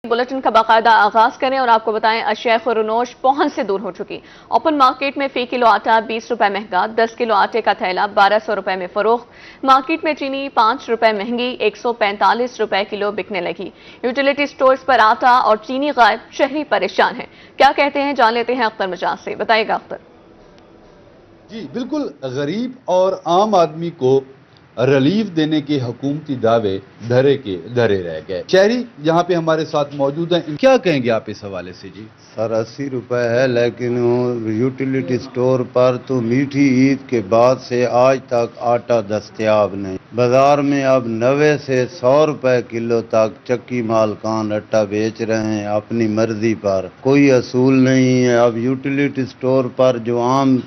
Bulletin का बाकायदा आगाज करें और आपको बताएं अशिया खुरनोश पहुंच से दूर हो चुकी। ओपन मार्केट में फी किलो आटा 20 रुपए महंगा, 10 किलो आटे का थैला 1200 रुपए में फरोख्त। मार्केट में चीनी 5 रुपए महंगी 145 रुपए किलो बिकने लगी। यूटिलिटी स्टोर्स पर आटा और चीनी गायब, शहरी परेशान है। क्या कहते हैं जान लेते हैं अख्तर मिजाज से। बताइएगा अख्तर। जी बिल्कुल, गरीब और आम आदमी को रिलीफ देने के हुकूमती दावे धरे के धरे रह गए। शहरी यहाँ पे हमारे साथ मौजूद हैं, क्या कहेंगे आप इस हवाले से? जी सर 80 रुपए है, लेकिन यूटिलिटी स्टोर पर तो मीठी ईद के बाद से आज तक आटा दस्तयाब नहीं। बाजार में अब 90 से 100 रुपए किलो तक चक्की मालकान आटा बेच रहे हैं अपनी मर्जी पर, कोई असूल नहीं है। अब यूटिलिटी स्टोर पर जो आम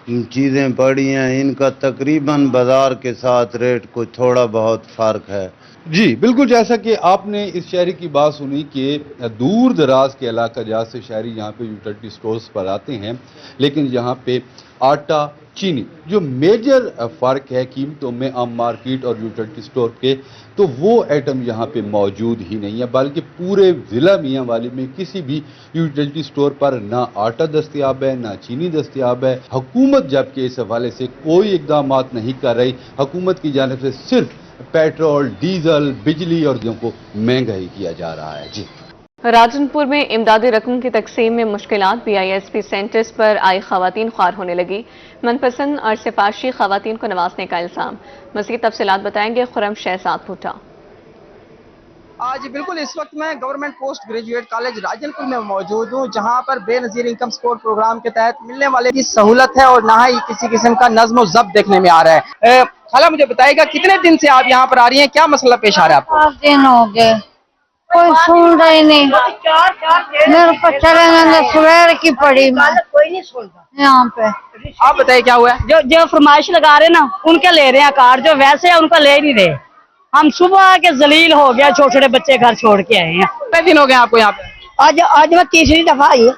चीज़ें पड़ी हैं इनका तकरीबन बाजार के साथ रेट को थोड़ा बहुत फर्क है। जी बिल्कुल, जैसा कि आपने इस शहरी की बात सुनी कि दूर दराज के इलाका जहाँ से शहरी यहाँ पे यूटिलिटी स्टोर्स पर आते हैं, लेकिन यहाँ पे आटा चीनी जो मेजर फ़र्क है कीमतों में आम मार्केट और यूटिलिटी स्टोर के, तो वो आइटम यहाँ पे मौजूद ही नहीं है। बल्कि पूरे ज़िला मियाँ वाली में किसी भी यूटिलिटी स्टोर पर ना आटा दस्तयाब है ना चीनी दस्तयाब है। हुकूमत जबकि इस हवाले से कोई इकदाम नहीं कर रही, हुकूमत की जानिब से सिर्फ पेट्रोल, डीजल, बिजली और चीज़ों को महंगा ही किया जा रहा है। जी राजनपुर में इमदादी रकम की तकसीम में मुश्किलात, BISP सेंटर्स पर आई खवातीन ख्वार होने लगी। मनपसंद और सिफारशी खवातीन को नवाजने का इल्जाम। मज़ीद तफसीलात बताएंगे खुरम शहजाद भुट्टा। आज बिल्कुल इस वक्त मैं government post graduate college Rajanpur में मौजूद हूँ, जहाँ पर बेनजीर इनकम सपोर्ट प्रोग्राम के तहत मिलने वाले की सहूलत है और ना ही किसी किस्म का नज्म व ज़ब्त देखने में आ रहा है। खाला मुझे बताइएगा कितने दिन से आप यहाँ पर आ रही हैं, क्या मसला पेश आ रहा है आपको? 5 दिन हो गए, कोई सुन रही नहीं। मेरे को चलेंगे सवेर की पड़ी, कोई नहीं सुनता यहाँ पे। आप बताइए क्या हुआ है? जो फरमाइश लगा रहे ना उनके ले रहे हैं कार्ड, जो वैसे है उनका ले नहीं रहे। हम सुबह के जलील हो गया, छोटे छोटे बच्चे घर छोड़ के आए हैं। कितने दिन हो गए आपको यहाँ पे? आज मैं तीसरी दफा आई हूँ।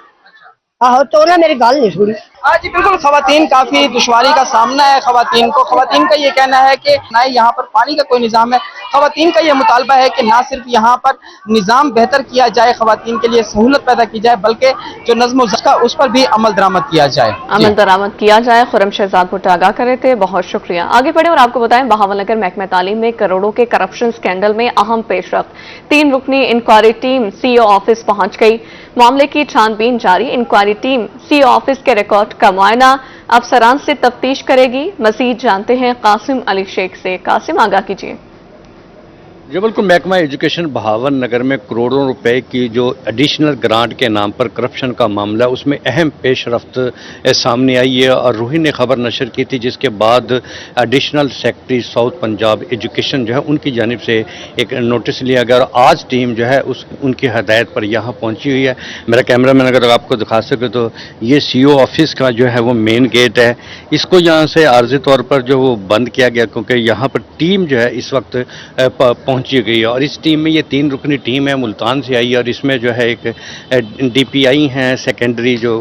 तो ना मेरी गल नहीं सुनी। आज बिल्कुल खवातीन काफी दुश्वारी का सामना है। खवातीन का ये कहना है कि ना ही यहाँ पर पानी का कोई निज़ाम है। खवातीन का ये मुतालबा है कि ना सिर्फ यहाँ पर निज़ाम बेहतर किया जाए, खवातीन के लिए सहूलत पैदा की जाए, बल्कि जो नज़्म ज़ब्त उस पर भी अमल दरामद किया जाए। खुरम शहजाद भुट्टा आगाह कर रहे थे, बहुत शुक्रिया। आगे बढ़े और आपको बताएं बहावलनगर महकमा तालीम में करोड़ों के करप्शन स्कैंडल में अहम पेशरफ्त। 3 रुकनी इंक्वायरी टीम CEO ऑफिस पहुंच गई। मामले की छानबीन जारी। इंक्वायरी टीम CEO ऑफिस के रिकॉर्ड का मुआयना अफसरान से तफ्तीश करेगी। मजीद जानते हैं कासिम अली शेख से। कासिम आगाह कीजिए। जी बिल्कुल, महकमा एजुकेशन बहावलनगर में करोड़ों रुपए की जो एडिशनल ग्रांट के नाम पर करप्शन का मामला, उसमें अहम पेशरफ्त सामने आई है और रूही ने खबर नशर की थी, जिसके बाद additional secretary south Punjab education जो है उनकी जानिब से एक नोटिस लिया गया और आज टीम जो है उनकी हदायत पर यहाँ पहुँची हुई है। मेरा कैमरा मैन अगर आपको दिखा सके तो ये CO ऑफिस का जो है वो मेन गेट है, इसको यहाँ से आर्जी तौर पर जो वो बंद किया गया क्योंकि यहाँ पर टीम जो है इस वक्त पहुंची गई है। और इस टीम में ये 3 रुकनी टीम है, मुल्तान से आई है और इसमें जो है एक DPI हैं सेकेंडरी जो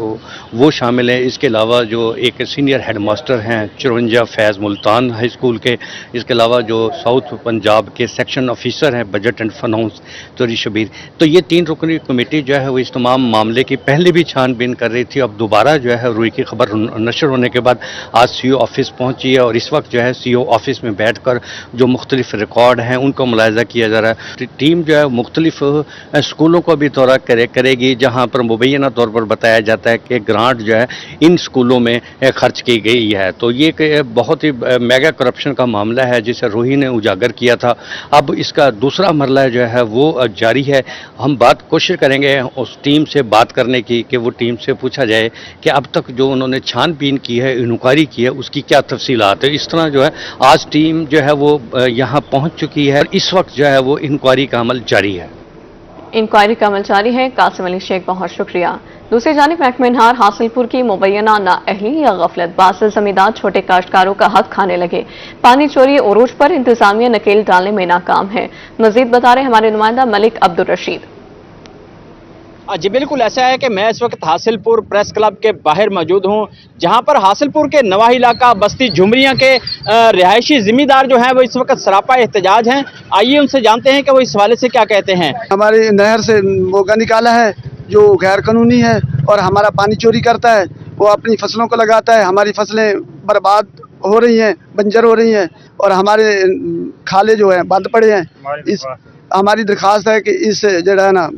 वो शामिल है। इसके अलावा जो एक सीनियर हेडमास्टर हैं 54 फैज़ मुल्तान हाई स्कूल के, इसके अलावा जो साउथ पंजाब के सेक्शन ऑफिसर हैं बजट एंड फाइनेंस तोरी शबीर। तो ये 3 रुकनी कमेटी जो है वो इस तमाम मामले की पहले भी छानबीन कर रही थी। अब दोबारा जो है रूही की खबर नशर होने के बाद आज CO ऑफिस पहुंची है और इस वक्त जो है CO ऑफिस में बैठकर जो मुख्तलिफ रिकॉर्ड हैं उनको मुलायजा किया जा रहा है। टीम जो है मुख्तलिफ स्कूलों को भी दौरा करेगी, जहाँ पर मुबैना तौर पर बताया जाता है कि ग्रांट जो है इन स्कूलों में खर्च की गई है। तो ये बहुत ही मेगा करप्शन का मामला है जिसे रूही ने उजागर किया था। अब इसका दूसरा मरला जो है वो जारी है। हम कोशिश करेंगे उस टीम से बात करने की कि वो टीम से पूछा जाए कि अब तक जो उन्होंने छानबीन की है, इंक्वायरी की है, उसकी क्या तफसीलात है। इस तरह जो है आज टीम जो है वो यहाँ पहुँच चुकी है। इस वक्त जो है वो इंक्वायरी का अमल जारी है। कासिम अली शेख, बहुत शुक्रिया। दूसरी जानिब महकमा इनहार हासिलपुर की मुबैना नाअहली या गफलत, बाज़ जमींदार छोटे काश्तकारों का हक खाने लगे। पानी चोरी उरूज पर इंतजामिया नकेल डालने में नाकाम है। मजीद बता रहे हमारे नुमाइंदा मलिक अब्दुल रशीद। जी बिल्कुल ऐसा है कि मैं इस वक्त हासिलपुर प्रेस क्लब के बाहर मौजूद हूँ, जहाँ पर हासिलपुर के नवाही इलाका बस्ती झुमरियाँ के रिहायशी जिम्मेदार जो हैं वो इस वक्त सरापा एहतजाज हैं। आइए उनसे जानते हैं कि वो इस हवाले से क्या कहते हैं। हमारी नहर से मोगा निकाला है जो गैर कानूनी है और हमारा पानी चोरी करता है, वो अपनी फसलों को लगाता है, हमारी फसलें बर्बाद हो रही हैं, बंजर हो रही हैं और हमारे खाले जो हैं बंद पड़े हैं। इस हमारी दरख्वास्त है कि इस जो है ना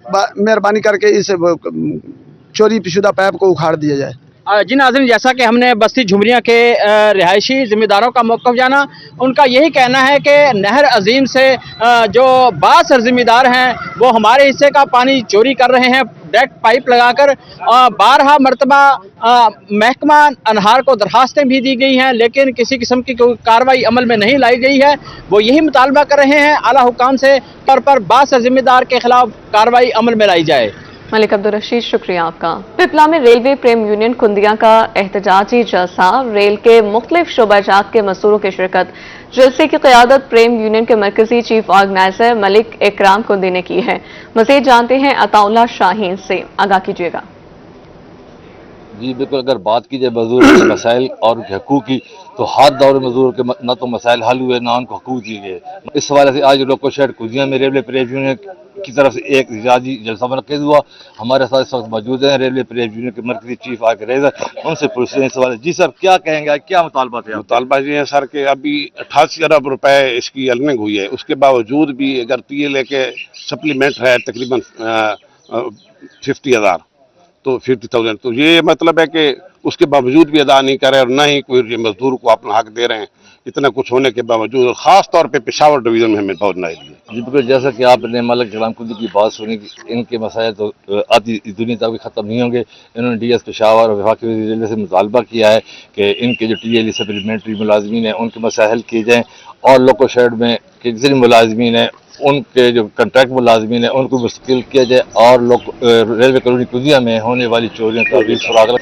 मेहरबानी करके इस चोरी शुदा पैप को उखाड़ दिया जाए। जी नाज़रीन, जैसा कि हमने बस्ती झुमरियाँ के रिहायशी ज़िम्मेदारों का मौक़िफ़ जाना, उनका यही कहना है कि नहर अजीम से जो बासर ज़िम्मेदार हैं वो हमारे हिस्से का पानी चोरी कर रहे हैं। डायरेक्ट पाइप लगाकर 12 मरतबा महकमा अनहार को दरखास्तें भी दी गई हैं, लेकिन किसी किस्म की कोई कार्रवाई अमल में नहीं लाई गई है। वो यही मुतालबा कर रहे हैं आला हुकाम से पर बासर ज़िम्मेदार के खिलाफ कार्रवाई अमल में लाई जाए। मलिक अब्दुल रशीद, शुक्रिया आपका। पिपला में रेलवे प्रेम यूनियन कुंदिया का एहतजाजी जलसा, रेल के मुख्तलिफ शोबाजात के मजदूरों की शिरकत। जलसे की क़यादत प्रेम यूनियन के मरकजी चीफ ऑर्गेनाइजर मलिक इकराम कुंदी ने की है। मज़ीद जानते हैं अताउल्लाह शाहीन से, आगाह कीजिएगा। जी बिल्कुल, अगर बात की जाए मजदूरों के मसाइल और हकूक़ की, तो हाथ दौर मजदूरों के न तो मसाइल हल हुए ना उनको हकूक़ दिए गए। इस हवाले से आज लोको शहर कुंदिया में रेलवे प्रेस यूनियन की तरफ से एक एहतजाजी जलसा मुनक़्क़िद हुआ। हमारे साथ इस वक्त मौजूद हैं रेलवे प्रेस यूनियन के मरकज़ी चीफ ऑर्गेनाइजर, उनसे पूछते हैं इस हवाले। जी सर, क्या कहेंगे, क्या मुतालबा थे? मुतालबा ये है सर कि अभी 88 अरब रुपए इसकी अर्निंग हुई है, उसके बावजूद भी अगर PLA के सप्लीमेंट है तकरीबन 50,000 तो 50,000, तो ये मतलब है कि उसके बावजूद भी अदा नहीं कर रहे और ना ही कोई मजदूर को अपना हक दे रहे हैं। इतना कुछ होने के बावजूद, और ख़ास तौर पे पेशावर डिवीज़न में हमें बहुत नाइल है। जी बिल्कुल, जैसा कि आपने मलिक इकराम कुंदी की बात सुनी, इनके मसाइल तो आधी दुनिया तक भी ख़त्म नहीं होंगे। इन्होंने DS पेशावर और वफाकी रेलवे से मुतालबा किया है कि इनके जो TLE सप्लीमेंट्री मुलाजमीन हैं उनके मसाइल किए जाएँ, और लोको शेड में के जितने मुलाजमीन हैं उनके जो कंट्रैक्ट मुलाजमीन हैं उनको मुस्तकिल किया जाए, और रेलवे कॉलोनी कुंदिया में होने वाली चोरियों का भी सुराग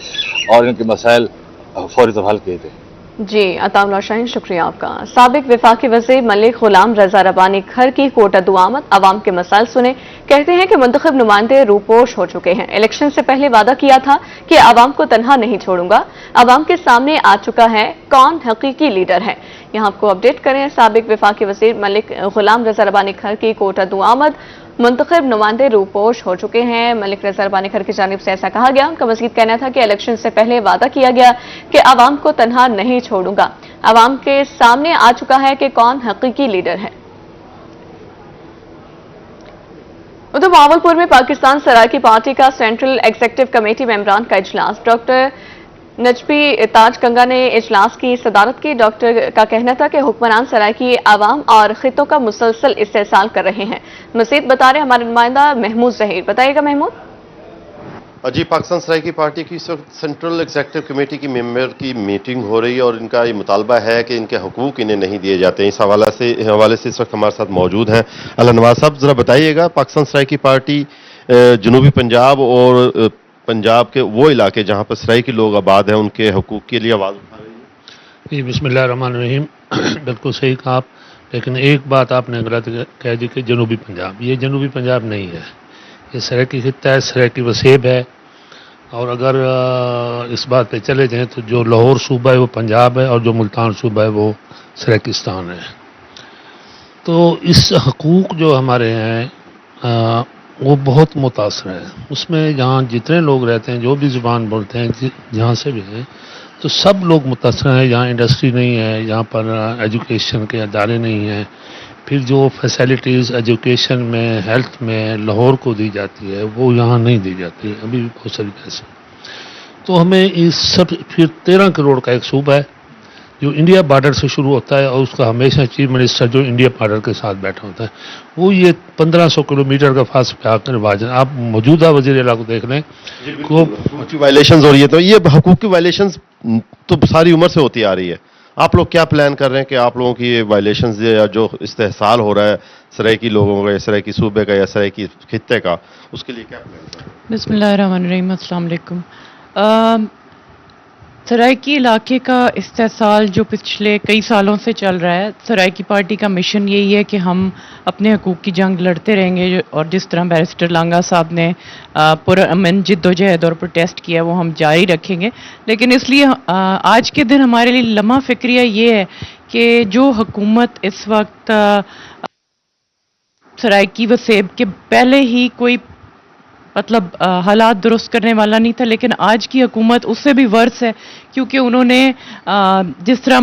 और इनके मसाइल फौरी तौर हल किए जाए। जी अताउल्लाह शाहीन, शुक्रिया आपका। साबिक वफाकी वज़ीर मलिक गुलाम रजा रब्बानी घर की कोटा दुआमद, अवाम के मसाइल सुने। कहते हैं कि मुंतखब नुमाइंदे रूपोश हो चुके हैं। इलेक्शन से पहले वादा किया था कि अवाम को तनहा नहीं छोड़ूंगा। अवाम के सामने आ चुका है कौन हकीकी लीडर है। यहाँ आपको अपडेट करें, साबिक वफाकी वज़ीर मलिक गुलाम रजा रब्बानी घर की कोटा दुआमद, मुंतखब नुमाइंदे रूपोश हो चुके हैं। मलिक रजा रब्बानी घर की जानिब से ऐसा कहा गया। उनका मज़ीद कहना था कि इलेक्शन से पहले वादा किया गया कि अवाम को तनहा नहीं छोड़ूंगा। अवाम के सामने आ चुका है कि कौन हकीकी लीडर है। उधर भावलपुर में पाकिस्तान सरायकी पार्टी का सेंट्रल एग्जीक्यूटिव कमेटी मेंबरान का इजलास, डॉक्टर नजबी ताज गंगा ने इजलास की सदारत की। डॉक्टर का कहना था कि हुक्मरान सरायकी आवाम और खितों का मुसलसल इस्तेहसाल कर रहे हैं। मज़ीद बता रहे हमारे नुमाइंदा महमूद ज़हीर। बताइएगा महमूद। जी, पाकिस्तान सरायकी पार्टी की सेंट्रल एग्जीक्यूटिव कमेटी की मेंबर की मीटिंग हो रही है और इनका ये मुतालबा है कि इनके हुकूक इन्हें नहीं दिए जाते हैं। इस हवाले से इस वक्त हमारे साथ मौजूद हैं अल्लाह नवाज साहब। ज़रा बताइएगा, पाकिस्तान सरायकी पार्टी जनूबी पंजाब और पंजाब के वो इलाके जहाँ पर सरायकी लोग आबाद हैं उनके हुकूक के लिए आवाज़ उठा रही है। जी बिस्मिल्लाहिर्रहमानिर्रहीम, बिल्कुल सही कहा आप, लेकिन एक बात आपने गलत कह दी कि जनूबी पंजाब, ये जनूबी पंजाब नहीं है, ये सरायकी खित्ता है, सरायकी वसेब है। और अगर इस बात पे चले जाएं तो जो लाहौर सूबा है वो पंजाब है और जो मुल्तान सूबा है वो सरायकिस्तान है। तो इस हकूक़ जो हमारे हैं वो बहुत मुतासर है। उसमें जहाँ जितने लोग रहते हैं, जो भी ज़ुबान बोलते हैं, जहाँ से भी हैं, तो सब लोग मुतासर हैं। यहाँ इंडस्ट्री नहीं है, यहाँ पर एजुकेशन के अदारे नहीं हैं, फिर जो फैसिलिटीज़ एजुकेशन में, हेल्थ में लाहौर को दी जाती है वो यहाँ नहीं दी जाती है, अभी भी बहुत सारी पैसे। तो हमें इस सब, फिर 13 करोड़ का एक सूबा है जो इंडिया बॉर्डर से शुरू होता है और उसका हमेशा चीफ मिनिस्टर जो इंडिया बॉर्डर के साथ बैठा होता है, वो ये 1500 किलोमीटर का फासला आकर वाजन। आप मौजूदा वज़ीर आला को देख लें, हकूक़ वायलेशन हो रही है, तो ये हकूक़ की वायलेशन तो सारी उम्र से होती आ रही है। आप लोग क्या प्लान कर रहे हैं कि आप लोगों की ये वायलेशंस या जो इस्तेहसाल हो रहा है सरायकी लोगों का या सरायकी सूबे का या सरायकी खित्ते का, उसके लिए क्या प्लान कर रहे हैं? बिस्मिल्लाहिर्रहमानिर्रहीम, अस्सलाम वालेकुम। सराइकी इलाके का इस्तेहसाल जो पिछले कई सालों से चल रहा है, सराइकी पार्टी का मिशन यही है कि हम अपने हकूक़ की जंग लड़ते रहेंगे और जिस तरह बैरिस्टर लांगा साहब ने पुरअमन जिद्दोजहद और प्रोटेस्ट किया वो हम जारी रखेंगे। लेकिन इसलिए आज के दिन हमारे लिए लम्हा फ़िक्रिया ये है कि जो हुकूमत इस वक्त सराइकी वसेब के पहले ही कोई मतलब हालात दुरुस्त करने वाला नहीं था, लेकिन आज की हुकूमत उससे भी वर्स है, क्योंकि उन्होंने जिस तरह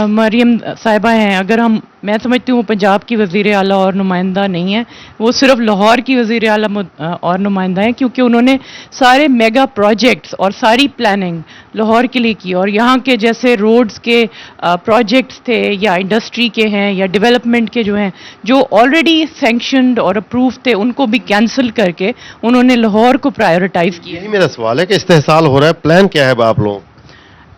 मरियम साहिबा हैं, अगर मैं समझती हूँ वो पंजाब की वज़ीर आला और नुमाइंदा नहीं है, वो सिर्फ लाहौर की वज़ीर आला और नुमाइंदा हैं, क्योंकि उन्होंने सारे मेगा प्रोजेक्ट्स और सारी प्लानिंग लाहौर के लिए की। और यहाँ के जैसे रोड्स के प्रोजेक्ट्स थे या इंडस्ट्री के हैं या डेवलपमेंट के जो हैं, जो ऑलरेडी सैंक्शनड और अप्रूव थे, उनको भी कैंसिल करके उन्होंने लाहौर को प्रायोरिटाइज किया। यही मेरा सवाल है कि इस्तेहसाल हो रहा है, प्लान क्या है आप लोगों?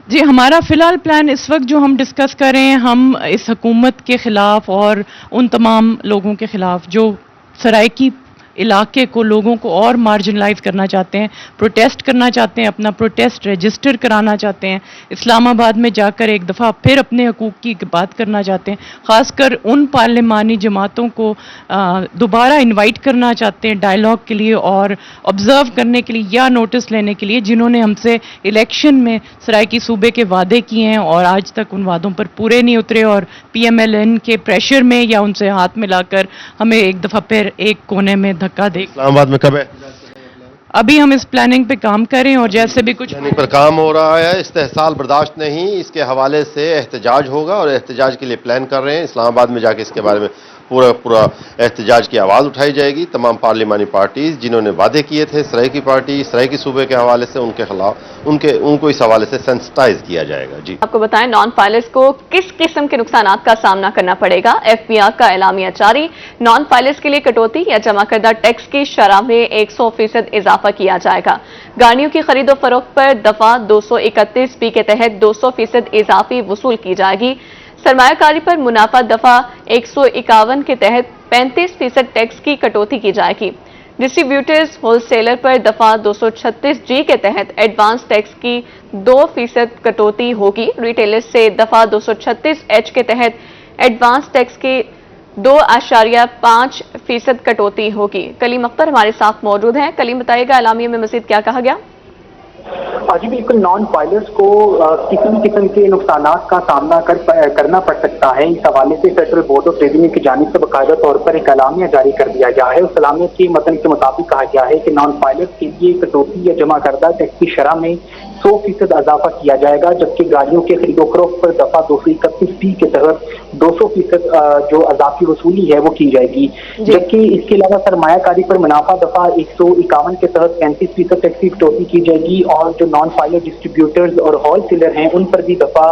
जी, हमारा फ़िलहाल प्लान इस वक्त जो हम डिस्कस कर रहे हैं, हम इस हुकूमत के ख़िलाफ़ और उन तमाम लोगों के ख़िलाफ़ जो सराइकी इलाके को, लोगों को और मार्जिनलाइज करना चाहते हैं, प्रोटेस्ट करना चाहते हैं, अपना प्रोटेस्ट रजिस्टर कराना चाहते हैं, इस्लामाबाद में जाकर एक दफ़ा फिर अपने हकूक़ की बात करना चाहते हैं, ख़ासकर उन पार्लिमानी जमातों को दोबारा इनवाइट करना चाहते हैं डायलॉग के लिए और ऑब्ज़र्व करने के लिए या नोटिस लेने के लिए, जिन्होंने हमसे इलेक्शन में सराइकी सूबे के वादे किए हैं और आज तक उन वादों पर पूरे नहीं उतरे और PMLN के प्रेशर में या उनसे हाथ मिलाकर हमें एक दफ़ा फिर एक कोने में धक्का दे। इस्लामाबाद में कब है? अभी हम इस प्लानिंग पे काम करें और जैसे भी कुछ प्लानिंग पर काम हो रहा है। इस्तेहसाल बर्दाश्त नहीं, इसके हवाले से एहतजाज होगा और एहतजाज के लिए प्लान कर रहे हैं। इस्लामाबाद में जाके इसके बारे में पूरा एहतजाज की आवाज़ उठाई जाएगी। तमाम पार्लिमानी पार्टीज जिन्होंने वादे किए थे सराइकी पार्टी, सराइकी सूबे के हवाले से, उनके खिलाफ उनको इस हवाले से सेंसिटाइज किया जाएगा। जी, आपको बताएं नॉन फाइलर्स को किस किस्म के नुकसानात का सामना करना पड़ेगा। FBR का एलामिया जारी, नॉन फाइलर्स के लिए कटौती या जमा करदा टैक्स की शरह में 100% इजाफा किया जाएगा। गाड़ियों की खरीदो फरोख्त पर दफा 231B के तहत 200% इजाफी वसूल की जाएगी। सरमायाकारी पर मुनाफा दफा 151 के तहत 35% टैक्स की कटौती की जाएगी। डिस्ट्रीब्यूटर्स होलसेलर पर दफा 236G के तहत एडवांस टैक्स की 2% कटौती होगी। रिटेलर्स से दफा 236H के तहत एडवांस टैक्स की 2.5% कटौती होगी। कलीम अख्तर हमारे साथ मौजूद हैं। कलीम, बताइएगा एलामिया में मज़ीद क्या कहा गया? जी बिल्कुल, नॉन फाइलर्स को किसी भी किस्म के नुकसानात का सामना करना पड़ सकता है। इस हवाले से फेडरल बोर्ड ऑफ रेवेन्यू की जानिब से बाकायदा तौर पर एक एलामिया जारी कर दिया गया है। उस एलामिया के मतन के मुताबिक कहा गया है कि नॉन फाइलर्स के लिए कटौती या जमा करदा टैक्स की शरह में 100% इजाफा किया जाएगा, जबकि गाड़ियों के खरीदो फरोख्त पर दफा 231B के तहत 200% जो अजाफी वसूली है वो की जाएगी। जबकि इसके अलावा सरमायाकारी पर मुनाफा दफा 151 के तहत 35% टैक्स की कटौती की जाएगी और जो नॉन फाइलर डिस्ट्रीब्यूटर्स और होलसेलर हैं उन पर भी दफा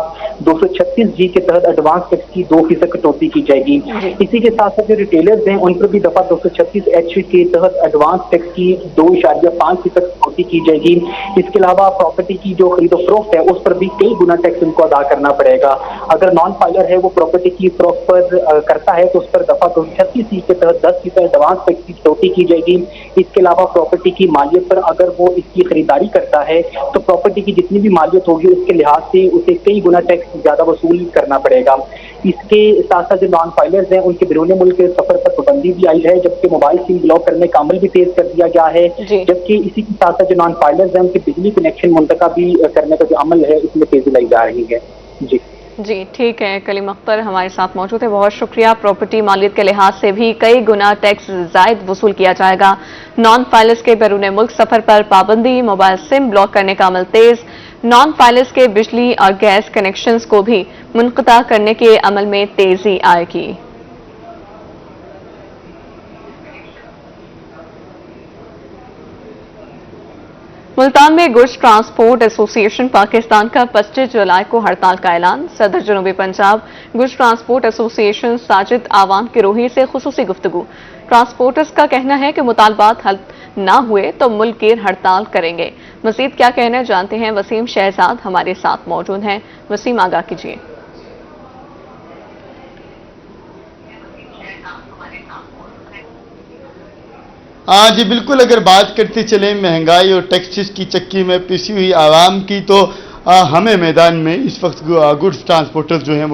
236G के तहत एडवांस टैक्स की 2% कटौती की जाएगी। इसी के साथ साथ जो रिटेलर्स हैं उन पर भी दफा 236H के तहत एडवांस टैक्स की 2.5% कटौती की जाएगी। इसके अलावा प्रॉपर्टी की जो खरीदो फरोख्त है उस पर भी कई गुना टैक्स उनको अदा करना पड़ेगा। अगर नॉन फाइलर है वो प्रॉपर्टी की फरोख्त पर करता है तो उस पर दफा 236C के तहत 10% एडवांस टैक्स की कटौती की जाएगी। इसके अलावा प्रॉपर्टी की मालियत पर अगर वो इसकी खरीदारी करता है तो प्रॉपर्टी की जितनी भी मालियत होगी उसके लिहाज से उसे कई गुना टैक्स ज्यादा वसूल करना पड़ेगा। इसके साथ साथ जो नॉन फाइलर्स हैं उनके बैरून मुल्क के सफर पर पाबंदी भी आई है, जबकि मोबाइल सिम ब्लॉक करने का अमल भी तेज कर दिया गया है। जबकि इसी के साथ साथ जो नॉन फाइलर्स हैं उनके बिजली कनेक्शन मुंतका भी करने का जो अमल है इसमें तेजी लाई जा रही है। जी ठीक है, कलीम अख्तर हमारे साथ मौजूद है, बहुत शुक्रिया। प्रॉपर्टी मालियत के लिहाज से भी कई गुना टैक्स जायद वसूल किया जाएगा। नॉन फाइलर्स के बैरून मुल्क सफर पर पाबंदी, मोबाइल सिम ब्लॉक करने का अमल तेज, नॉन फाइलर्स के बिजली और गैस कनेक्शंस को भी मुनक़ता करने के अमल में तेजी आएगी। मुल्तान में गुड्स ट्रांसपोर्ट एसोसिएशन पाकिस्तान का 25 जुलाई को हड़ताल का ऐलान। सदर जनूबी Punjab goods transport association Sajid आवाम की रूही से खुसूसी गुफ्तगू। ट्रांसपोर्टर्स का कहना है कि मुतालबात हल ना हुए तो मुल्क गिर हड़ताल करेंगे। मजीद क्या कहना है जानते हैं, वसीम शहजाद हमारे साथ मौजूद हैं। वसीम, आगाह कीजिए। हाँ जी बिल्कुल, अगर बात करते चले महंगाई और टैक्सेस की चक्की में पिसी हुई आवाम की, तो हमें मैदान में इस वक्त गुड्स ट्रांसपोर्टर्स जो हैं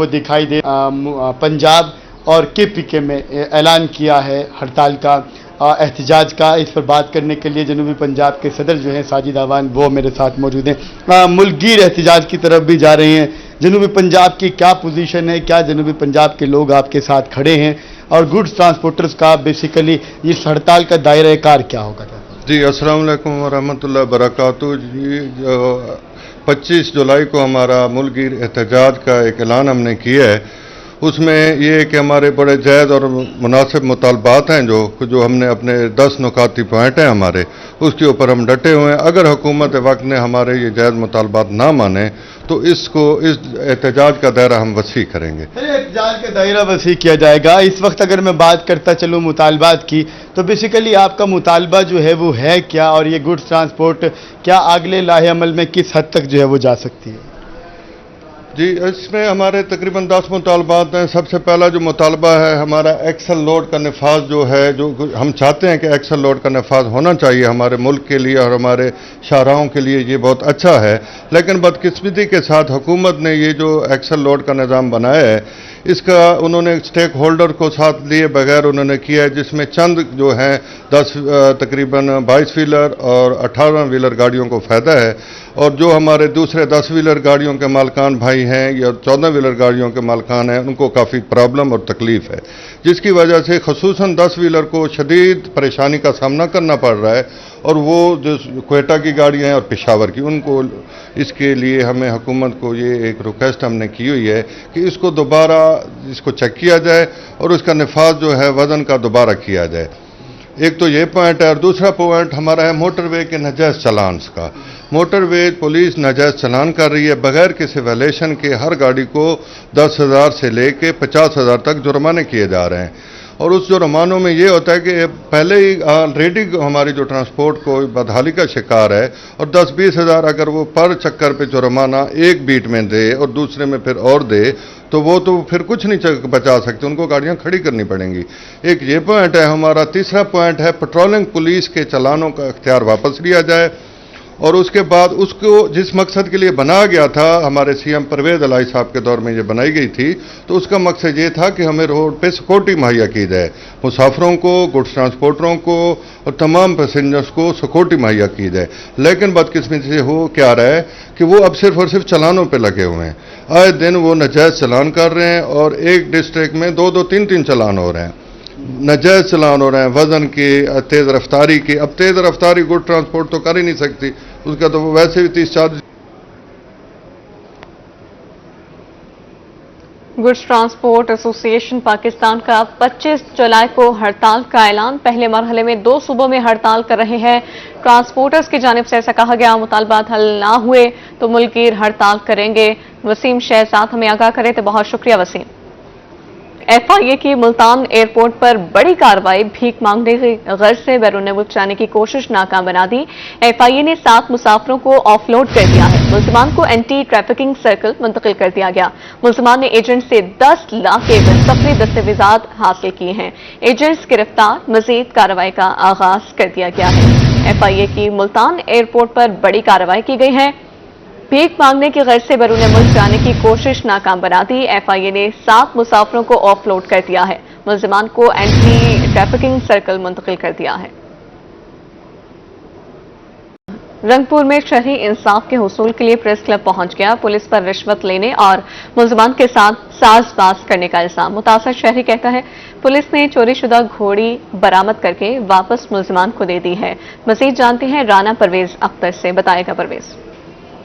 वो दिखाई दे। पंजाब और केपीके में ऐलान किया है हड़ताल का, एहतजाज का। इस पर बात करने के लिए जनूबी पंजाब के सदर जो हैं साजिद अवान, वो मेरे साथ मौजूद हैं। मुल्कगीर एहतजाज की तरफ भी जा रहे हैं। जनूबी पंजाब की क्या पोजीशन है, क्या जनूबी पंजाब के लोग आपके साथ खड़े हैं, और गुड्स ट्रांसपोर्टर्स का बेसिकली इस हड़ताल का दायरा कार क्या होगा? जी, अस्सलाम वालेकुम वरहमतुल्लाहि वबरकातुहू। जी, 25 जुलाई को हमारा मुल्कगीर एहतजाज का एक ऐलान हमने किया है। उसमें ये कि हमारे बड़े जायज़ और मुनासिब मुतालबात हैं जो हमने अपने 10 नुकाती पॉइंट हैं हमारे, उसके ऊपर हम डटे हुए हैं। अगर हुकूमत वक्त ने हमारे ये जायज़ मुतालबात ना माने तो इस एहतजाज का दायरा हम वसी करेंगे। एहतजाज का दायरा वसी किया जाएगा। इस वक्त अगर मैं बात करता चलूँ मुतालबात की, तो बेसिकली आपका मुतालबा जो है वो है क्या, और ये गुड्स ट्रांसपोर्ट क्या अगले लाहे अमल में किस हद तक जो है वो जा सकती है? जी, इसमें हमारे तकरीबन 10 मुतालबात हैं। सबसे पहला जो मुतालबा है हमारा एक्सल लोड का नफाज जो है, जो हम चाहते हैं कि एक्सल लोड का नफाज होना चाहिए हमारे मुल्क के लिए और हमारे शाहराहों के लिए, ये बहुत अच्छा है। लेकिन बदकिस्मती के साथ हुकूमत ने ये जो एक्सल लोड का निज़ाम बनाया है, इसका उन्होंने स्टेक होल्डर को साथ लिए बगैर उन्होंने किया है, जिसमें चंद जो हैं तकरीबन 22 व्हीलर और 18 व्हीलर गाड़ियों को फ़ायदा है, और जो हमारे दूसरे 10 व्हीलर गाड़ियों के मालकान भाई हैं या 14 व्हीलर गाड़ियों के मालकान हैं, उनको काफ़ी प्रॉब्लम और तकलीफ़ है, जिसकी वजह से खसूसन 10 व्हीलर को शदीद परेशानी का सामना करना पड़ रहा है। और वो जो क्वेटा की गाड़ियाँ हैं और पेशावर की, उनको इसके लिए हमें हुकूमत को ये एक रिक्वेस्ट हमने की हुई है कि इसको दोबारा इसको चेक किया जाए और उसका नफाज जो है वज़न का दोबारा किया जाए। एक तो ये पॉइंट है, और दूसरा पॉइंट हमारा है मोटरवे के नाजायज़ चलान्स का। मोटरवे पुलिस नाजायज़ चलान कर रही है बगैर किसी वैलेशन के। हर गाड़ी को 10,000 से लेके 50,000 तक जुर्माने किए जा रहे हैं, और उस जुर्मानों में ये होता है कि पहले ही ऑलरेडी हमारी जो ट्रांसपोर्ट को बदहाली का शिकार है, और 10-20 हज़ार अगर वो पर चक्कर पे जुर्माना एक बीट में दे और दूसरे में फिर और दे, तो वो तो फिर कुछ नहीं बचा सकते, उनको गाड़ियां खड़ी करनी पड़ेंगी। एक ये पॉइंट है हमारा। तीसरा पॉइंट है पेट्रोलिंग पुलिस के चालानों का इख्तियार वापस लिया जाए, और उसके बाद उसको जिस मकसद के लिए बनाया गया था, हमारे सीएम परवेज इलाही साहब के दौर में ये बनाई गई थी, तो उसका मकसद ये था कि हमें रोड पे सिक्योरिटी मुहैया की जाए, मुसाफिरों को, गुड्स ट्रांसपोर्टरों को और तमाम पैसेंजर्स को सिक्योरिटी मुहैया की जाए। लेकिन बदकिस्मती से हो क्या रहा है कि वो अब सिर्फ और सिर्फ चलानों पर लगे हुए हैं। आए दिन वो नाजायज़ चलान कर रहे हैं, और एक डिस्ट्रिक्ट में 2-2, 3-3 चलान हो रहे हैं, नाजायज़ चलान हो रहे हैं वज़न के, तेज़ रफ्तारी के। अब तेज़ रफ्तारी गुड ट्रांसपोर्ट तो कर ही नहीं सकती, उसका तो वैसे भी 30-40। गुड्स ट्रांसपोर्ट एसोसिएशन पाकिस्तान का 25 जुलाई को हड़ताल का ऐलान। पहले मरहले में 2 सूबों में हड़ताल कर रहे हैं ट्रांसपोर्टर्स की जानिब से। ऐसा कहा गया, मुतालबात हल ना हुए तो मुल्कगीर हड़ताल करेंगे। वसीम शहजाद हमें आगाह करे, तो बहुत शुक्रिया वसीम। एफआईए की मुल्तान एयरपोर्ट पर बड़ी कार्रवाई। भीख मांगने की गर्ज से बैरून मुल्क जाने की कोशिश नाकाम बना दी। एफआईए ने 7 मुसाफिरों को ऑफलोड कर दिया है। मुल्जिमान को एंटी ट्रैफिकिंग सर्कल मुंतकिल कर दिया गया। मुल्जिमान ने एजेंट से 10 लाख के सफरी दस्तावेजात हासिल किए हैं। एजेंट्स गिरफ्तार। मजीद कार्रवाई का आगाज कर दिया गया है। एफआईए की मुल्तान एयरपोर्ट पर बड़ी कार्रवाई की गई है। भीख मांगने की गर्ज से बैरून मुल्क जाने की कोशिश नाकाम बना दी। एफआईए ने 7 मुसाफिरों को ऑफलोड कर दिया है। मुल्जिमान को एंटी ट्रैफिकिंग सर्कल मुंतकिल कर दिया है। रंगपुर में शहरी इंसाफ के हुसूल के लिए प्रेस क्लब पहुंच गया। पुलिस पर रिश्वत लेने और मुल्जिमान के साथ साजबाज करने का इल्जाम। मुतासर शहरी कहता है पुलिस ने चोरीशुदा घोड़ी बरामद करके वापस मुल्जिमान को दे दी है। मजीद जानते हैं राना परवेज अख्तर से। बताएगा परवेज।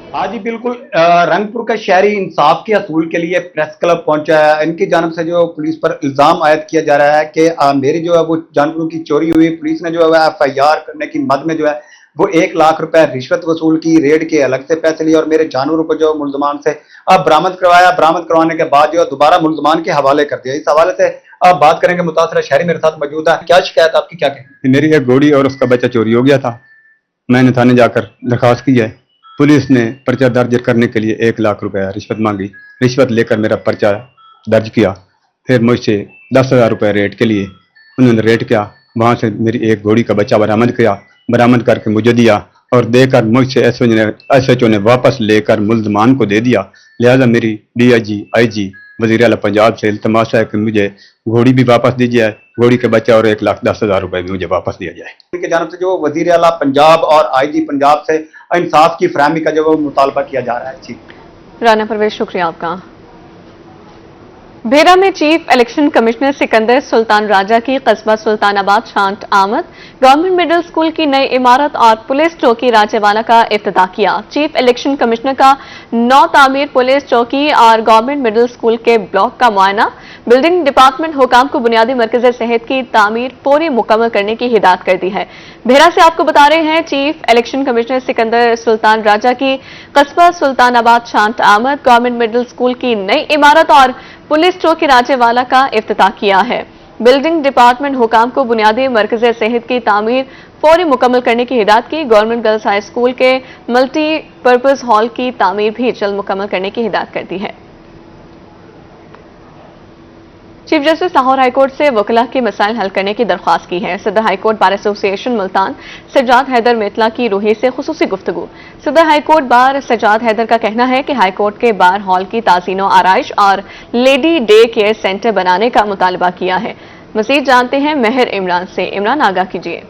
हाँ जी बिल्कुल, रंगपुर का शहरी इंसाफ के असूल के लिए प्रेस क्लब पहुंचा है। इनकी जानब से जो पुलिस पर इल्जाम आयद किया जा रहा है कि मेरी जो है वो जानवरों की चोरी हुई। पुलिस ने जो है एफआईआर करने की मद में जो है वो 1 लाख रुपए रिश्वत वसूल की, रेड के अलग से पैसे लिए और मेरे जानवरों को जो मुल्जमान से बरामद करवाया। बरामद करवाने के बाद जो दोबारा मुल्जमान के हवाले कर दिया। इस हवाले से आप बात करेंगे। मुतासरा शहरी मेरे साथ मौजूद है। क्या शिकायत आपकी, क्या कहें? मेरी एक घोड़ी और उसका बच्चा चोरी हो गया था। मैंने थाने जाकर दरखास्त की है। पुलिस ने पर्चा दर्ज करने के लिए 1 लाख रुपया रिश्वत मांगी। रिश्वत लेकर मेरा पर्चा दर्ज किया। फिर मुझसे 10,000 रुपये रेट के लिए उन्होंने रेट किया। वहाँ से मेरी एक घोड़ी का बच्चा बरामद किया, बरामद करके मुझे दिया और देकर मुझसे SHO ने वापस लेकर मुल्ज़मान को दे दिया। लिहाजा मेरी DIG IG वज़ीर आला पंजाब से इल्तमास है कि मुझे घोड़ी भी वापस दी जाए, घोड़ी के बच्चा और 1,10,000 रुपए भी मुझे वापस दिया जाए। उनकी जानब से जो वज़ीर आला पंजाब और IG पंजाब से इंसाफ की फरहमी का जो मुतालबा किया जा रहा है। जी राना परवेज, शुक्रिया आपका। भेरा में chief election commissioner Sikandar Sultan Raja की कस्बा सुल्तानाबाद शांत आमद, गवर्नमेंट मिडिल स्कूल की नई इमारत और पुलिस चौकी राजेवाला का इफ्तिताह किया। चीफ इलेक्शन कमिश्नर का नौ तामीर पुलिस चौकी और गवर्नमेंट मिडिल स्कूल के ब्लॉक का मुआयना, बिल्डिंग डिपार्टमेंट हुकाम को बुनियादी मरकज़ सेहत की तामीर पूरी मुकम्मल करने की हिदायत कर दी है। भेरा से आपको बता रहे हैं chief election commissioner Sikandar Sultan Raja की कस्बा सुल्तानाबाद शांत आमद, गवर्नमेंट मिडिल स्कूल की नई इमारत और पुलिस चौकी राजेवाला का इफ्तिताह किया है। बिल्डिंग डिपार्टमेंट हुकाम को बुनियादी मरकज़ सेहत की तामीर फौरी मुकम्मल करने की हिदायत की। गवर्नमेंट गर्ल्स हाई स्कूल के मल्टी पर्पज़ हॉल की तामीर भी जल्द मुकम्मल करने की हिदायत कर दी है। चीफ जस्टिस लाहौर हाईकोर्ट से वकला के मसाइल हल करने की दरख्वास्त की है। सदर high court bar association Multan Sajjad Haider Metla की रूही से खुसूसी गुफ्तगू। सदर हाईकोर्ट बार सज्जाद हैदर का कहना है कि हाईकोर्ट के बार हॉल की ताज़ीनो आराइश और लेडी डे केयर सेंटर बनाने का मुतालबा किया है। मज़ीद जानते हैं मेहर इमरान से। इमरान, आगाह कीजिए।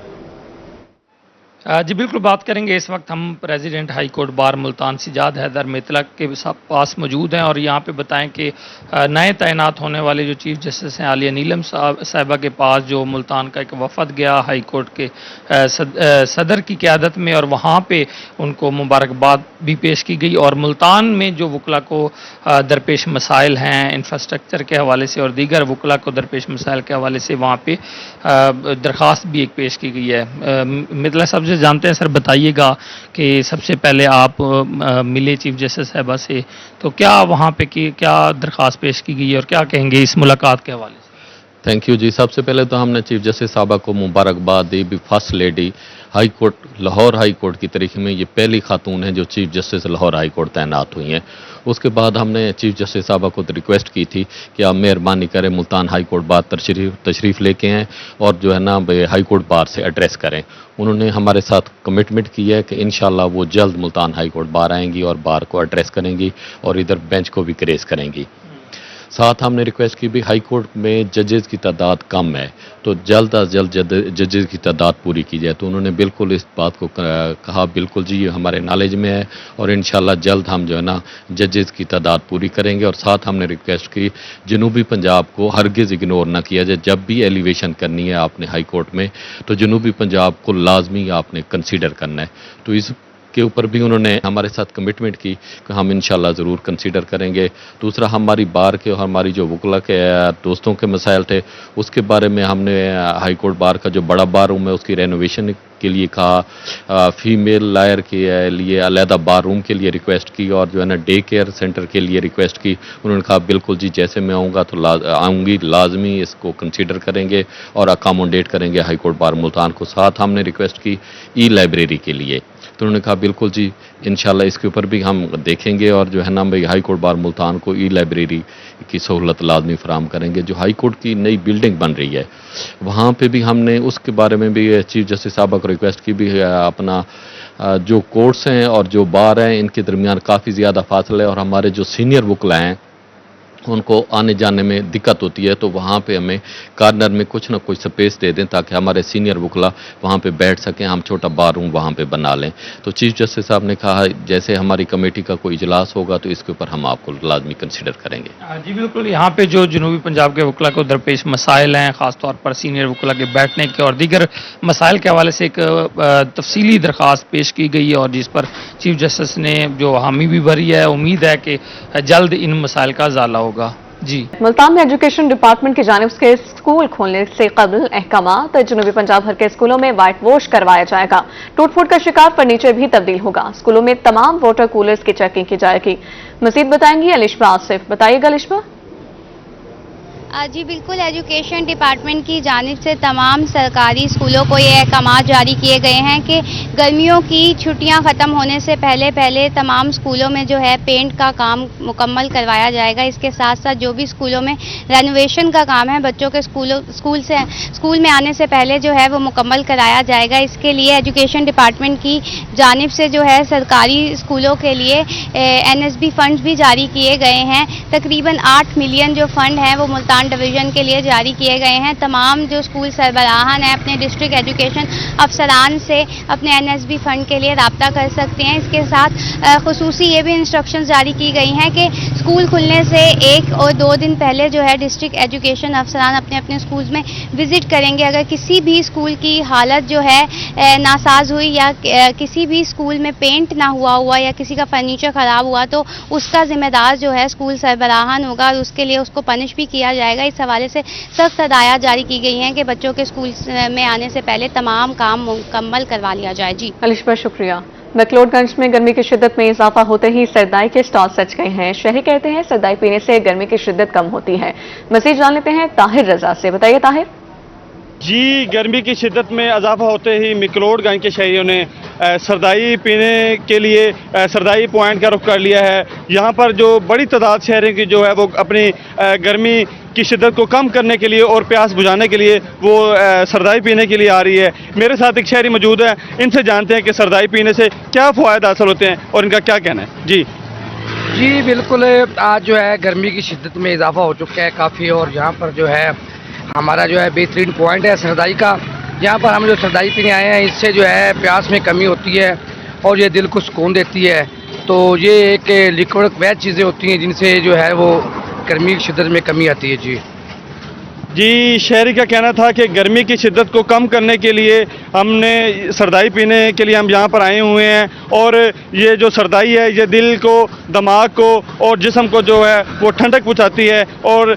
जी बिल्कुल, बात करेंगे। इस वक्त हम president high court bar Multan Sajjad Haider मेतला के पास मौजूद हैं और यहाँ पे बताएं कि नए तैनात होने वाले जो चीफ जस्टिस हैं आलिया नीलम साहिबा के पास जो मुल्तान का एक वफद गया हाई कोर्ट के सदर की क़यादत में और वहाँ पे उनको मुबारकबाद भी पेश की गई और मुल्तान में जो वकला को दरपेश मसाइल हैं इंफ्रास्ट्रक्चर के हवाले से और दीगर वकला को दरपेश मसाइल के हवाले से वहाँ पे दरख्वास्त भी एक पेश की गई है। मेतला साहब से जानते हैं, सर बताइएगा कि सबसे पहले आप मिले चीफ जस्टिस साहिबा से, तो क्या वहाँ पे क्या दरख्वास्त पेश की गई और क्या कहेंगे इस मुलाकात के हवाले से? थैंक यू जी। सबसे पहले तो हमने चीफ जस्टिस साहबा को मुबारकबाद दी। भी first lady high court Lahore high court की तारीख में ये पहली खातून है जो chief justice Lahore high court तैनात हुई हैं। उसके बाद हमने चीफ जस्टिस साहबा को रिक्वेस्ट की थी कि आप मेहरबानी करें मुल्तान हाई कोर्ट बार तशरीफ़ लेके आएँ और जो है ना हाई कोर्ट बार से एड्रेस करें। उन्होंने हमारे साथ कमिटमेंट की है कि इंशाल्लाह वो जल्द मुल्तान हाई कोर्ट बार आएंगी और बार को एड्रेस करेंगी और इधर बेंच को भी क्रेज करेंगी। साथ हमने रिक्वेस्ट की भी हाई कोर्ट में जजेस की तादाद कम है तो जल्द अज जल्द जजेस की तादाद पूरी की जाए। तो उन्होंने बिल्कुल इस बात को कहा बिल्कुल जी ये हमारे नॉलेज में है और इंशाल्लाह जल्द हम जो है ना जजेस की तादाद पूरी करेंगे। और साथ हमने रिक्वेस्ट की जनूबी पंजाब को हरगिज़ इग्नोर ना किया जाए। जब भी एलिवेशन करनी है आपने हाई कोर्ट में तो जनूबी पंजाब को लाजमी आपने कंसीडर करना है। तो इस के ऊपर भी उन्होंने हमारे साथ कमिटमेंट की कि हम इंशाल्लाह ज़रूर कंसीडर करेंगे। दूसरा हमारी बार के और हमारी जो वकला के दोस्तों के मसाइल थे उसके बारे में हमने हाई कोर्ट बार का जो बड़ा बार रूम है उसकी रेनोवेशन के लिए कहा, फीमेल लायर के लिए अलहदा बार रूम के लिए रिक्वेस्ट की और जो है ना डे केयर सेंटर के लिए रिक्वेस्ट की। उन्होंने कहा बिल्कुल जी जैसे मैं आऊँगा तो आऊँगी लाजमी इसको कंसीडर करेंगे और अकामोडेट करेंगे हाई कोर्ट बार मुल्तान को। साथ हमने रिक्वेस्ट की ई लाइब्रेरी के लिए तो उन्होंने कहा बिल्कुल जी इंशाल्लाह इसके ऊपर भी हम देखेंगे और जो है ना भाई हाई कोर्ट बार मुल्तान को ई लाइब्रेरी की सहूलत लाजमी फराम करेंगे। जो हाई कोर्ट की नई बिल्डिंग बन रही है वहाँ पे भी हमने उसके बारे में भी चीफ जस्टिस साहबा को रिक्वेस्ट की भी अपना जो कोर्ट्स हैं और जो बार हैं इनके दरमियान काफ़ी ज़्यादा फासला है और हमारे जो सीनियर वकला हैं उनको आने जाने में दिक्कत होती है तो वहाँ पे हमें कार्नर में कुछ ना कुछ स्पेस दे दें ताकि हमारे सीनियर वकला वहाँ पे बैठ सकें, हम छोटा बार रूम वहाँ पे बना लें। तो चीफ जस्टिस साहब ने कहा जैसे हमारी कमेटी का कोई इजलास होगा तो इसके ऊपर हम आपको लाजमी कंसिडर करेंगे। जी बिल्कुल, यहाँ पे जो जनूबी पंजाब के वकला को दरपेश मसाइल हैं ख़ासतौर पर सीनियर वकला के बैठने के और दीगर मसाइल के हवाले से एक तफसीली दरख्वास्त पेश की गई और जिस पर चीफ जस्टिस ने जो हामी भी भरी है। उम्मीद है कि जल्द इन मसाइल का ज़ाला होगा। जी मुल्तान में एजुकेशन डिपार्टमेंट की जानिब से स्कूल खोलने से कबल अहकामात जनूबी पंजाब भर के स्कूलों में वाइट वॉश करवाया जाएगा। टूट फूट का शिकार फर्नीचर भी तब्दील होगा। स्कूलों में तमाम वाटर कूलर्स की चेकिंग की जाएगी। मजीद बताएंगी अलिशबा आसिफ। बताइएगा अलिशबा। जी बिल्कुल, एजुकेशन डिपार्टमेंट की जानिब से तमाम सरकारी स्कूलों को ये अहकामात जारी किए गए हैं कि गर्मियों की छुट्टियां ख़त्म होने से पहले पहले तमाम स्कूलों में जो है पेंट का काम मुकम्मल करवाया जाएगा। इसके साथ साथ जो भी स्कूलों में रेनोवेशन का काम है बच्चों के स्कूल में आने से पहले जो है वो मुकम्मल कराया जाएगा। इसके लिए एजुकेशन डिपार्टमेंट की जानिब से जो है सरकारी स्कूलों के लिए NSB फंड्स भी जारी किए गए हैं। तकरीबन 8 मिलियन जो फंड हैं वो मुल्तान डिवीज़न के लिए जारी किए गए हैं। तमाम जो स्कूल सरबराहान हैं अपने डिस्ट्रिक्ट एजुकेशन अफसरान से अपने NSB फंड के लिए रब्ता कर सकते हैं। इसके साथ खुसूसी ये भी इंस्ट्रक्शंस जारी की गई हैं कि स्कूल खुलने से 1 और 2 दिन पहले जो है डिस्ट्रिक्ट एजुकेशन अफसरान अपने अपने स्कूल्स में विज़िट करेंगे। अगर किसी भी स्कूल की हालत जो है नासाज हुई या किसी भी स्कूल में पेंट ना हुआ या किसी का फर्नीचर ख़राब हुआ तो उसका ज़िम्मेदार जो है स्कूल सरबराहान होगा और उसके लिए उसको पनिश भी किया जाएगा। इस हवाले से सख्त हदायत जारी की गई हैं कि बच्चों के स्कूल में आने से पहले तमाम काम मुकम्मल करवा लिया जाए। जी अलिशा, शुक्रिया। मैक्लोडगंज में गर्मी की शिद्दत में इजाफा होते ही सरदाई के स्टॉल सज गए हैं। शहरी कहते हैं सरदाई पीने से गर्मी की शिद्दत कम होती है। मजीद जान लेते हैं ताहिर रजा से। बताइए ताहिर। जी, गर्मी की शिद्दत में इजाफा होते ही मैक्लोडगंज के शहरियों ने सरदाई पीने के लिए सरदाई पॉइंट का रुख कर लिया है। यहाँ पर जो बड़ी तादाद शहरों की जो है वो अपनी गर्मी की शिद्दत को कम करने के लिए और प्यास बुझाने के लिए वो सरदाई पीने के लिए आ रही है। मेरे साथ एक शहरी मौजूद है, इनसे जानते हैं कि सरदाई पीने से क्या फ़वायद हासिल होते हैं और इनका क्या कहना है। जी बिल्कुल, आज जो है गर्मी की शिद्दत में इजाफा हो चुका है काफ़ी, और यहाँ पर जो है हमारा जो है बेहतरीन पॉइंट है सरदाई का। यहाँ पर हम जो सरदाई पीने आए हैं इससे जो है प्यास में कमी होती है और ये दिल को सुकून देती है। तो ये एक लिक्विड वैद चीज़ें होती हैं जिनसे जो है वो गर्मी की शिद्दत में कमी आती है। जी, शहरी का कहना था कि गर्मी की शिद्दत को कम करने के लिए हमने सरदाई पीने के लिए हम यहाँ पर आए हुए हैं, और ये जो सरदाई है ये दिल को, दिमाग को और जिस्म को जो है वो ठंडक पहुँचाती है, और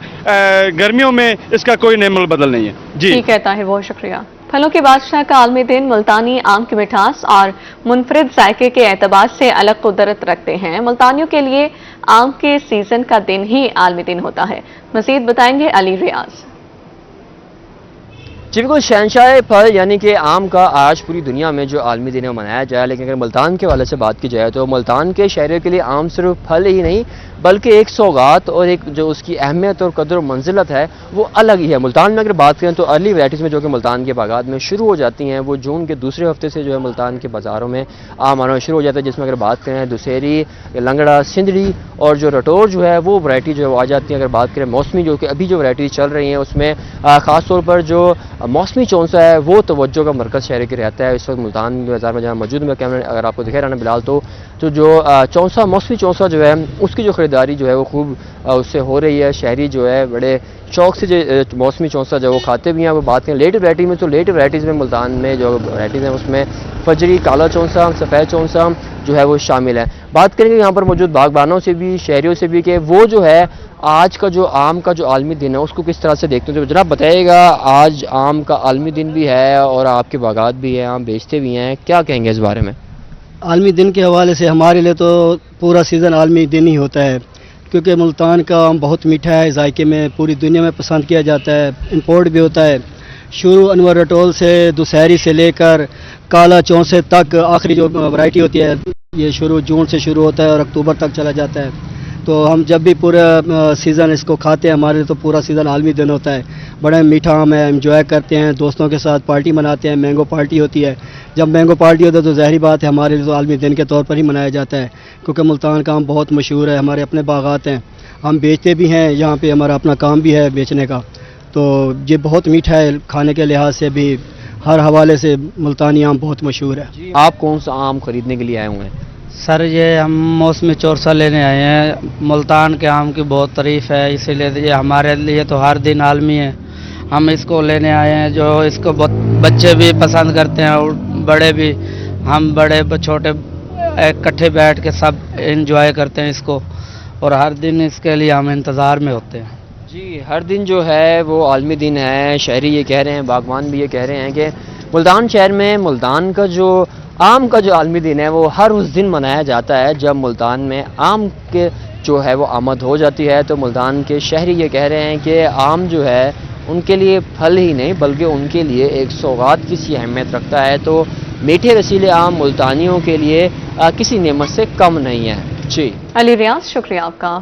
गर्मियों में इसका कोई नेमल बदल नहीं है। जी ठीक है ताहिर, बहुत शुक्रिया। फलों के बादशाह का आलमी दिन मुल्तानी आम की मिठास और मुनफरिद जायके के एतबार से अलग कुदरत रखते हैं। मुल्तानियों के लिए आम के सीजन का दिन ही आलमी दिन होता है। मजीद बताएंगे अली रियाज। जी बिल्कुल, शहनशाह फल यानी कि आम का आज पूरी दुनिया में जो आलमी दिन है मनाया जाए, लेकिन अगर मुल्तान के वाले से बात की जाए तो मुल्तान के शहरियों के लिए आम सिर्फ फल ही नहीं बल्कि एक सौगात और एक जो उसकी अहमियत और कदर और मंजिलत है वो अलग ही है। मुल्तान में अगर बात करें तो अर्ली वैराइटीज़ में जो कि मुल्तान के बागात में शुरू हो जाती हैं वो जून के दूसरे हफ्ते से जो है मुल्तान के बाज़ारों में आम आना शुरू हो जाता है, जिसमें अगर बात करें दुसेरी, लंगड़ा, सिंधड़ी और जो रटोर जो है वो वैरायटी जो है वो आ जाती है। अगर बात करें मौसमी जो कि अभी जो वैराइटीज़ चल रही हैं उसमें ख़ास तौर पर जो मौसमी चौंसा है वो तवज्जो का मरकज़ शहर के रहता है। इस वक्त मुल्तान बाज़ार में जहाँ मौजूद मैं कैमरा अगर आपको दिखा रहा ना बिलाल, तो जो चौंसा मौसमी चौंसा जो है उसकी जो ख़रीदारी जो है वो खूब उससे हो रही है। शहरी जो है बड़े शौक से जो मौसमी चौंसा जो वो खाते भी हैं। वो बात करें लेट वैराइटी में तो लेट वैराइटीज़ में मुल्तान में जो वैराइटीज़ हैं उसमें फजरी, काला चौंसा, सफ़ेद चौंसा जो है वो शामिल है। बात करेंगे यहाँ पर मौजूद बागबानों से भी, शहरियों से भी कि वो जो है आज का जो आम का जो आलमी दिन है उसको किस तरह से देखते हैं। तो जनाब बताइएगा, आज आम का आलमी दिन भी है और आपके बागात भी है, आम बेचते भी हैं, क्या कहेंगे इस बारे में? आलमी दिन के हवाले से हमारे लिए तो पूरा सीज़न आलमी दिन ही होता है, क्योंकि मुल्तान का आम बहुत मीठा है, जायके में पूरी दुनिया में पसंद किया जाता है, इंपोर्ट भी होता है। शुरू अनवर रटोल से दुसहरी से लेकर काला चौंसे तक आखिरी जो वैरायटी होती है ये शुरू जून से शुरू होता है और अक्टूबर तक चला जाता है। तो हम जब भी पूरा सीज़न इसको खाते हैं हमारे लिए तो पूरा सीज़न आलमी दिन होता है। बड़ा मीठा आम है, एंजॉय करते हैं, दोस्तों के साथ पार्टी मनाते हैं, मैंगो पार्टी होती है। जब मैंगो पार्टी होती है तो ज़ाहिर बात है हमारे लिए तो आलमी दिन के तौर पर ही मनाया जाता है, क्योंकि मुल्तान का आम बहुत मशहूर है, हमारे अपने बागात हैं, हम बेचते भी हैं, यहाँ पे हमारा अपना काम भी है बेचने का। तो ये बहुत मीठा है, खाने के लिहाज से भी हर हवाले से मुल्तानी आम बहुत मशहूर है। आप कौन सा आम खरीदने के लिए आए हुए हैं? सर ये हम मौसमी चौरसा लेने आए हैं। मुल्तान के आम की बहुत तारीफ़ है, इसीलिए ये हमारे लिए तो हर दिन आलमी है। हम इसको लेने आए हैं, जो इसको बच्चे भी पसंद करते हैं और बड़े भी। हम बड़े छोटे इकट्ठे बैठ के सब एंजॉय करते हैं इसको, और हर दिन इसके लिए हम इंतज़ार में होते हैं। जी, हर दिन जो है वो आलमी दिन है। शहरी ये कह रहे हैं, बागवान भी ये कह रहे हैं कि मुल्तान शहर में मुल्तान का जो आम का जो आलमी दिन है वो हर उस दिन मनाया जाता है जब मुल्तान में आम के جو ہے وہ آمد ہو جاتی ہے تو ملتان کے شہری یہ کہہ رہے ہیں کہ آم جو ہے ان کے لیے پھل ہی نہیں بلکہ ان کے لیے ایک سوغات کی سی اہمیت رکھتا ہے، تو میٹھے رسیلے آم ملتانیوں کے لیے کسی نعمت سے کم نہیں ہے۔ جی علی ریاض، شکریہ آپ کا۔